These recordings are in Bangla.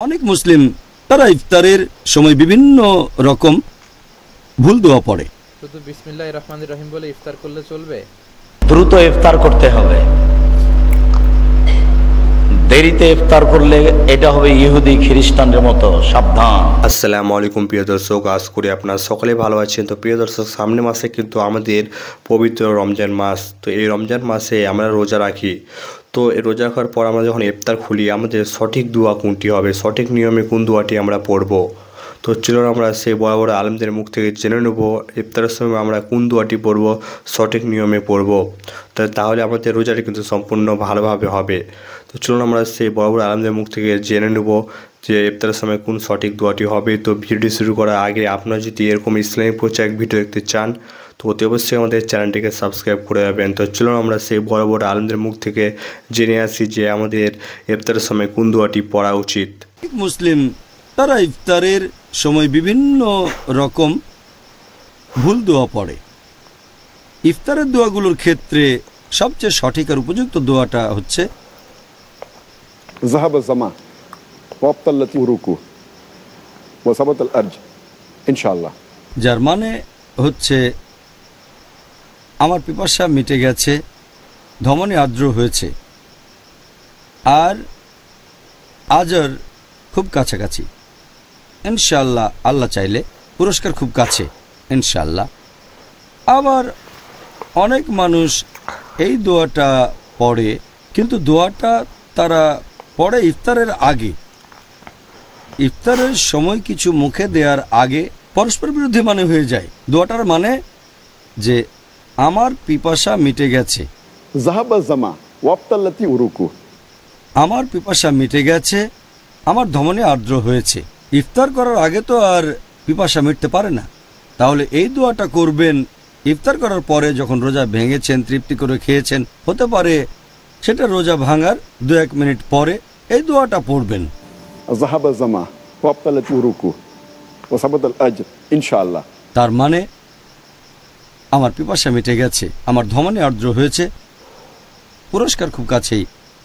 অনেক মুসলিম তারা ইফতারের সময় বিভিন্ন রকম ভুল দোয়া পড়ে। শুধু বিসমিল্লাহির রহমানির রহিম বলে ইফতার করলে চলবে? দ্রুত ইফতার করতে হবে। দেরিতে ইফতার করলে এটা হবে ইহুদি খ্রিস্টানদের মতো, সাবধান। আসসালামু আলাইকুম প্রিয় দর্শক, আশা করি আপনারা সকলে ভালো আছেন। তো প্রিয় দর্শক, সামনে মাসে কিন্তু আমাদের পবিত্র রমজান মাস। তো এই রমজান মাসে আমরা রোজা রাখি। তো এই রোজা রাখার পর আমরা যখন ইফতার খুলি, আমাদের সঠিক দোয়া কোনটি হবে, সঠিক নিয়মে কোন দোয়াটি আমরা পড়ব। তো চলুন আমরা সেই বড় বড় আলেমদের মুখ থেকে জেনে নেব ইফতারের সময় আমরা কোন দোয়াটি পড়ব, সঠিক নিয়মে পড়ব। তাহলে আমাদের রোজাটি কিন্তু সম্পূর্ণ ভালোভাবে হবে। তো চলুন আমরা সেই বড় বড় আলেমদের মুখ থেকে জেনে নেব যে ইফতারের সময় কোন সঠিক দোয়াটি হবে। তো ভিডিওটি শুরু করার আগে আপনারা যদি এরকম ইসলামিক প্রচারক ভিডিও দেখতে চান তো অতি অবশ্যই আমাদের চ্যানেলটিকে সাবস্ক্রাইব করে যাবেন। তো চলুন আমরা সেই বড় বড় আলেমদের মুখ থেকে জেনে আসি যে আমাদের ইফতারের সময় কোন দোয়াটি পড়া উচিত। মুসলিম তারা ইফতারের সময় বিভিন্ন রকম ভুল দোয়া পড়ে। ইফতারের দোয়াগুলোর ক্ষেত্রে সবচেয়ে সঠিক আর উপযুক্ত দোয়াটা হচ্ছে যাহাবা জামা ওয়াবতাল্লাতি উরুকু ওয়া সাবাতাল আরজ ইনশাআল্লাহ, যার মানে হচ্ছে আমার পিপাসা মিটে গেছে, ধমনী আর্দ্র হয়েছে, আর আজর খুব কাছাকাছি, ইনশাআল্লাহ, আল্লাহ চাইলে পুরস্কার খুব কাছে, ইনশাআল্লাহ। আবার অনেক মানুষ এই দোয়াটা পড়ে, কিন্তু দোয়াটা তারা পড়ে ইফতারের আগে। ইফতারের সময় কিছু মুখে দেওয়ার আগে পরস্পর বিরুদ্ধে মানে হয়ে যায়। দোয়াটার মানে যে আমার পিপাসা মিটে গেছে, যাহাবা জামা ওয়াবতাল্লাতি উরুকু, আমার পিপাসা মিটে গেছে, আমার ধমনী আর্দ্র হয়েছে। ইফতার করার আগে তো আর পিপাসা মিটতে পারে না। তাহলে এই দোয়াটা করবেন ইফতার করার পরে, যখন রোজা ভেঙেছেন, তৃপ্তি করে খেয়েছেন। হতে পারে সেটা রোজা ভাঙার 2-1 মিনিট পরে এই দোয়াটা পড়বেন। যাহাবা জামা ওয়াবতাল্লাতি উরুকু ওয়া সাবাতাল আরজ ইনশাআল্লাহ, তার মানে আমার পিপাসা মিটে গেছে, আমার ধমনী আর্দ্র হয়েছে, পুরস্কার খুব কাছেই,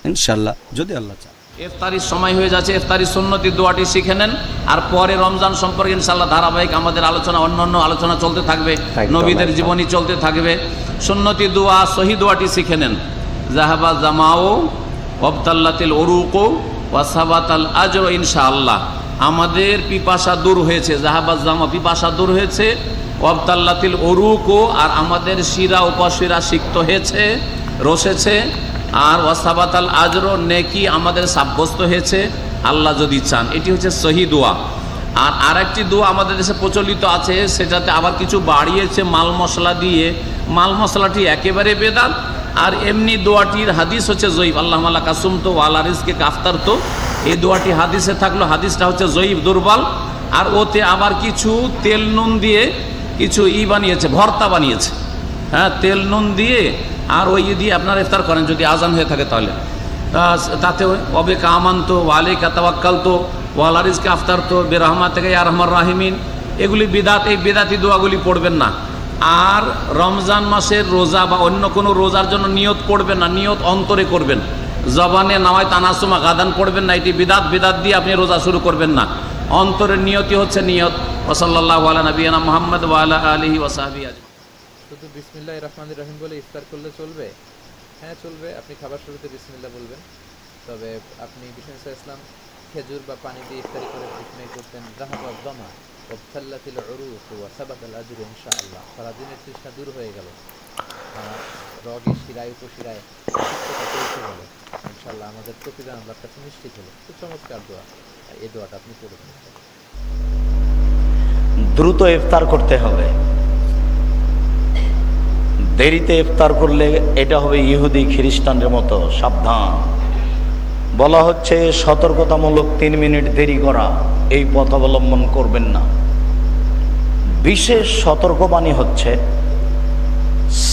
ইনশাআল্লাহ, যদি আল্লাহ চায়। ইফতারির সময় হয়ে যাচ্ছে, ইফতারি সুন্নতি দোয়াটি শিখে নেন। আর পরে রমজান সম্পর্কে ইনশাআল্লাহ ধারাবাহিক আমাদের আলোচনা, অন্যান্য আলোচনা চলতে থাকবে, নবীদের জীবনী চলতে থাকবে। সুন্নতি দোয়া, সহি দোয়াটি শিখে নেন। যাহাবা জামাও ওয়াবতাল্লাতিল উরুকু ওয়া সাবাতাল আজর ইনশাআল্লাহ, আমাদের পিপাসা দূর হয়েছে। যাহাবা জামা, পিপাসা দূর হয়েছে। ওয়াবতাল্লাতিল উরুকু, আর আমাদের শিরা উপশিরা সিক্ত হয়েছে, রসেছে। আর ওয়াসাবাতাল আজর, নেকি আমাদের সাব্যস্ত হয়েছে, আল্লাহ যদি চান। এটি হচ্ছে সহি দোয়া। আর আরেকটি দোয়া আমাদের দেশে প্রচলিত আছে, সেটাতে আবার কিছু বাড়িয়েছে মাল মশলা দিয়ে। মাল মশলাটি একেবারে বেদাত। আর এমনি দোয়াটির হাদিস হচ্ছে জয়ীফ। আল্লাহ মাল্লা কাসুম তো ওয়ালা রিজকে কাফতার, তো এই দোয়াটি হাদিসে থাকলো, হাদিসটা হচ্ছে জয়ীফ, দুর্বল। আর ওতে আবার কিছু তেল নুন দিয়ে কিছু বানিয়েছে, ভর্তা বানিয়েছে। হ্যাঁ, তেল নুন দিয়ে আর ওই দিয়ে আপনারা ইফতার করেন যদি আজান হয়ে থাকে, তাহলে তাতে অবে কামান তো ওয়ালে কাতাওয়াক্কাল তো ওয়ালা রিজকে আফতার তো বেরহমা থেকে ইয়া রহমান রাহিমিন, এগুলি বিদাত। এই বেদাতি দোয়াগুলি পড়বেন না। আর রমজান মাসের রোজা বা অন্য কোনো রোজার জন্য নিয়ত পড়বেন না, নিয়ত অন্তরে করবেন। জবানে নাওয়ায় তানাসুমা গাদান পড়বেন না, এটি বিদাত। বিদাত দিয়ে আপনি রোজা শুরু করবেন না। অন্তরের নিয়তি হচ্ছে নিয়ত। ওয়া সাল্লাল্লাহু আলা নবিয়িনা মুহাম্মদ ওয়া আলা আলিহি ওয়া সাহবিহি আজমাইন। শুধু বিসমিল্লাহির রহমানির রহিম বলে ইফতার করলে চলবে? হ্যাঁ, চলবে। আপনি খাবার শুরুতে বিসমিল্লাহ বলবেন। তবে আপনি বিষ্ণু ইসলাম খেজুর বা পানি দিয়ে ইফতারি করে বিসমিল্লাহ করতেন। যাহাবা জামা ওয়াবতাল্লাতিল উরুকু ওয়া সাবাতাল আজর ইনশাআল্লাহ, সারাদিনের তৃষ্ণা দূর হয়ে গেল, রগে শিরায় উপশিরায় সুস্থতা পৌঁছে গেল, ইনশাআল্লাহ আমাদের প্রতিদান আল্লাহর কাছে নিশ্চিত হলো। খুব চমৎকার দোয়া, এই দোয়াটা আপনি পড়বেন। দ্রুত ইফতার করতে হবে। দেরিতে ইফতার করলে এটা হবে ইহুদি খ্রিস্টানদের মতো, সাবধান। বলা হচ্ছে সতর্কতামূলক 3 মিনিট দেরি করা, এই পথ অবলম্বন করবেন না। বিশেষ সতর্কবাণী হচ্ছে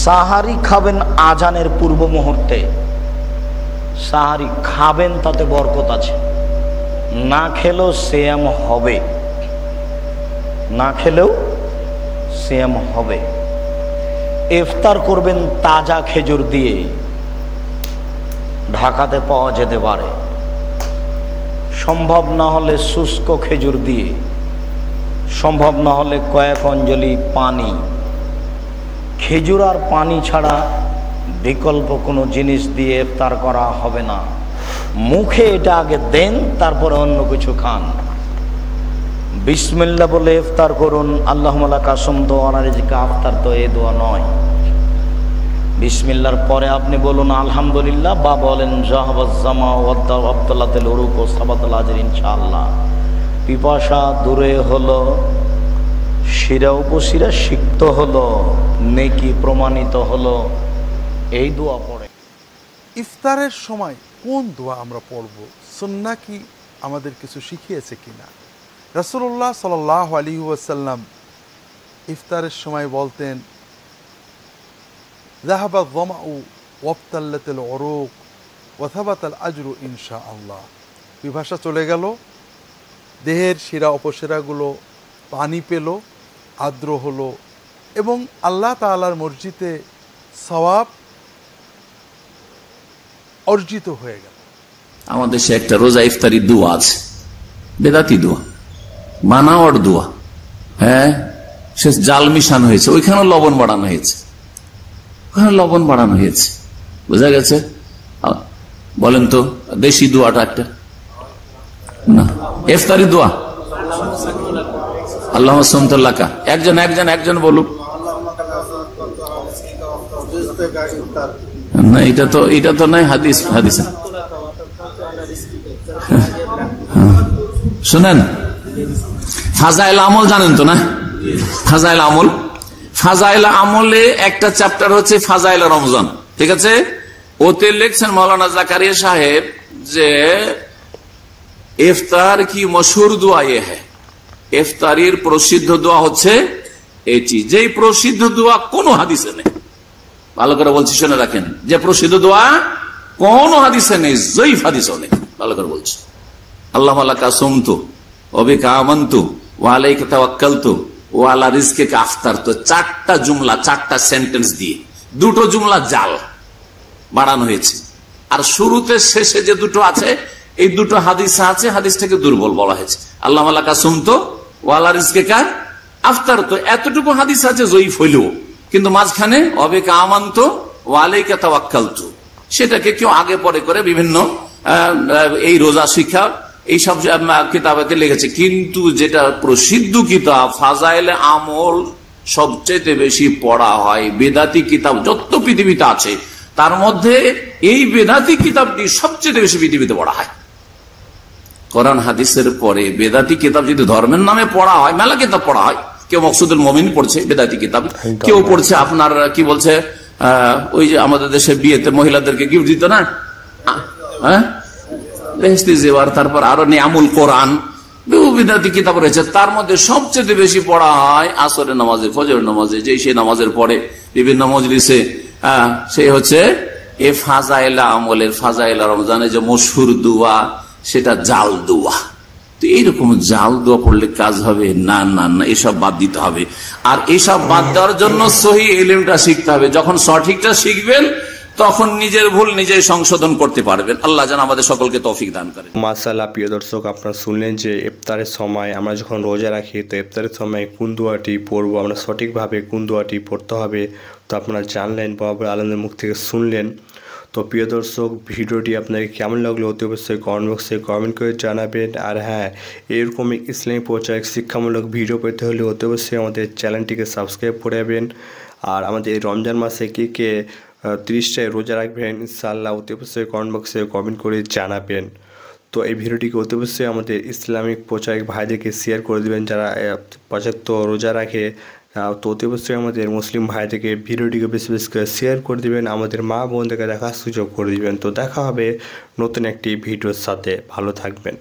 সাহারি খাবেন আজানের পূর্ব মুহূর্তে। সাহারি খাবেন, তাতে বরকত আছে। না খেলেও সিয়াম হবে, না খেলেও সিয়াম হবে। ইফতার করবেন তাজা খেজুর দিয়ে, ঢাকাতে পাওয়া যেতে পারে। সম্ভব না হলে শুষ্ক খেজুর দিয়ে, সম্ভব না হলে কয়েক অঞ্জলি পানি। খেজুর আর পানি ছাড়া বিকল্প কোনো জিনিস দিয়ে ইফতার করা হবে না। মুখে এটা আগে দেন, তারপরে অন্য কিছু খান। বিসমিল্লাহ বলে ইফতার করুন। আল্লাহুম্মা লাকা সুমতু ওয়া আলা রিজকা আফতার, তো এই দোয়া নয়। বিসমিল্লাহর পরে আপনি বলুন আলহামদুলিল্লাহ, বা বলেন জাহাবাজ জামা ওয়াদ্দা আবতালাতিল উরুক ও সাবাতাল আজর ইনশাআল্লাহ। পিপাসা দূরে হলো, শিরা উপশিরা সিক্ত হলো, নেকি প্রমাণিত হলো। এই দোয়া পড়ে। ইফতারের সময় কোন দোয়া আমরা পড়ব, সুন্নাহ কি আমাদের কিছু শিখিয়েছে কিনা? রাসূলুল্লাহ সাল্লাল্লাহু আলাইহি ওয়াসাল্লাম ইফতারের সময় বলতেন, যাহাবা যামাউ ওয়াবতাল্লাতিল উরুক ওয়া থাবাতাল আজরু ইনশাআল্লাহ। পিপাসা চলে গেল, দেহের শিরা অপশিরাগুলো পানি পেল, আর্দ্র হলো, এবং আল্লাহ তাআলার মসজিদে সওয়াব অর্জিত হয়ে গেল। আমাদের দেশে একটা রোজা ইফতারি দোয়া আছে, বেদাতি দোয়া, বানাওয়ার দোয়া। হ্যাঁ, সে জাল মিশানো হয়েছে, ওইখানে লবণ বাড়ানো হয়েছে, ওখানে লবণ বাড়ানো হয়েছে। বোঝা গেছে? বলেন তো দেশি দোয়াটা একটা না, ইফতারি দোয়া। আল্লাহুম্মা সুমতুল্লাকা, একজন একজন একজন বলুক না। এটা তো নাই হাদিস। শুনেন, ফাজাইল আমল জানেন তো না? ফাজাইল আমল, ফাজাইল আমলে একটা চ্যাপ্টার হচ্ছে ফাজাইল রমজান, ঠিক আছে? ওতে লিখছেন মাওলানা জাকারিয়া সাহেব যে ইফতার কি মশহুর দোয়া এ হ্যায়, ইফতারির প্রসিদ্ধ দোয়া হচ্ছে এটি, যেই প্রসিদ্ধ দোয়া কোন হাদিসে নেই। ভালো করে বলছি, শুনে রাখেন, যে প্রসিদ্ধ দোয়া কোন হাদিসে নেই, জয়ীফ হাদিসও নেই। ভালো করে বলছি, আল্লাহুম্মা লাকা সুমতু ওয়া বিকা আমানতু ওয়া আলাইকা তাওয়াক্কালতু ওয়া আলা রিজকিকা আফতারতু। চারটা জুমলা, চারটা সেন্টেন্স দিয়ে দুটো জুমলা জাল বাড়ানো হয়েছে, আর শুরুতে শেষে যে দুটো আছে, এই দুটো হাদিস আছে, হাদিসটাকে দুর্বল বলা হয়েছে। আল্লাহুম্মা লাকা সুমতু ওয়া আলা রিজকিকা আফতারতু, এতটুকু হাদিস আছে জয়ীফ হইলেও, কিন্তু মাঝখানে ওয়া বিকা আমানতু ওয়া আলাইকা তাওয়াক্কালতু, সেটাকে কেউ আগে পরে করে বিভিন্ন এই রোজা শিক্ষা এইসব কিতাবেতে লিখেছে। কিন্তু যেটা প্রসিদ্ধ কিতাব ফাজাইলে আমল সবচেয়ে বেশি পড়া হয়, বেদাতি কিতাব যত পৃথিবীতে আছে তার মধ্যে এই বেদাতি কিতাবটি সবচেয়ে বেশি পৃথিবীতে পড়া হয়। কোরআন হাদিসের পরে বেদাতি কিতাব যদি ধর্মের নামে পড়া হয়, মেলা কিতাব পড়া হয়। কেউ মকসুদুল মুমিন পড়ছে বেদাতি কিতাব, কেউ পড়ছে আপনার কি বলছে, ওই যে আমাদের দেশে বিয়েতে মহিলাদেরকে গিফট দিত না, হ্যাঁ, বেহেশতি জেওয়ার, তারপর আরো নিয়ামুল কোরআন, বিদাতি কিতাব রয়েছে। তার মধ্যে সবচেয়ে বেশি পড়া হয় আসরের নামাজে, ফজরের নামাজে, যে সে নামাজের পরে বিভিন্ন মজলিসে, সে হচ্ছে এ ফাজাইলা আমলের, ফাজাইলা রমজানে যে মশহুর দোয়া, সেটা জাল দোয়া। তো এইরকম জাল দোয়া পড়লে কাজ হবে না? না না, এসব বাদ দিতে হবে। আর এসব বাদ দেওয়ার জন্য সহি ইলমটা শিখতে হবে। যখন সঠিকটা শিখবেন তখন নিজের ভুল নিজেই সংশোধন করতে পারবেন। আল্লাহ যেন আমাদের সকলকে তৌফিক দান করেন। মাশাআল্লাহ, প্রিয় দর্শক, আপনারা শুনলেন যে ইফতারের সময় আমরা যখন রোজা রাখি, তো ইফতারের সময় কোন দোয়াটি পড়বো, আমরা সঠিকভাবে কোন দোয়াটি পড়তে হবে, তো আপনারা জানলেন, বাবা আলমের মুখ থেকে শুনলেন। তো প্রিয় দর্শক, ভিডিওটি আপনাকে কেমন লাগলো অতি অবশ্যই কমেন্ট বক্সে কমেন্ট করে জানাবেন। আর হ্যাঁ, এরকম ইসলামী প্রচারক শিক্ষামূলক ভিডিও পেতে হলে অতি অবশ্যই আমাদের চ্যানেলটিকে সাবস্ক্রাইব করে যাবেন। আর আমাদের এই রমজান মাসে কে 30টায় রোজা রাখবেন ইনশাআল্লাহ, অতি অবশ্যই কমেন্ট বক্সে কমেন্ট করে জানাবেন। তো এই ভিডিওটিকে অতি অবশ্যই আমাদের ইসলামিক প্রচারক ভাইদেরকে শেয়ার করে দেবেন, যারা পর্যাপ্ত রোজা রাখে। তো অতি অবশ্যই আমাদের মুসলিম ভাইদেরকে ভিডিওটিকে বেশি বেশি করে শেয়ার করে দেবেন, আমাদের মা বোনদেরকে দেখার সুযোগ করে দেবেন। তো দেখা হবে নতুন একটি ভিডিওর সাথে, ভালো থাকবেন।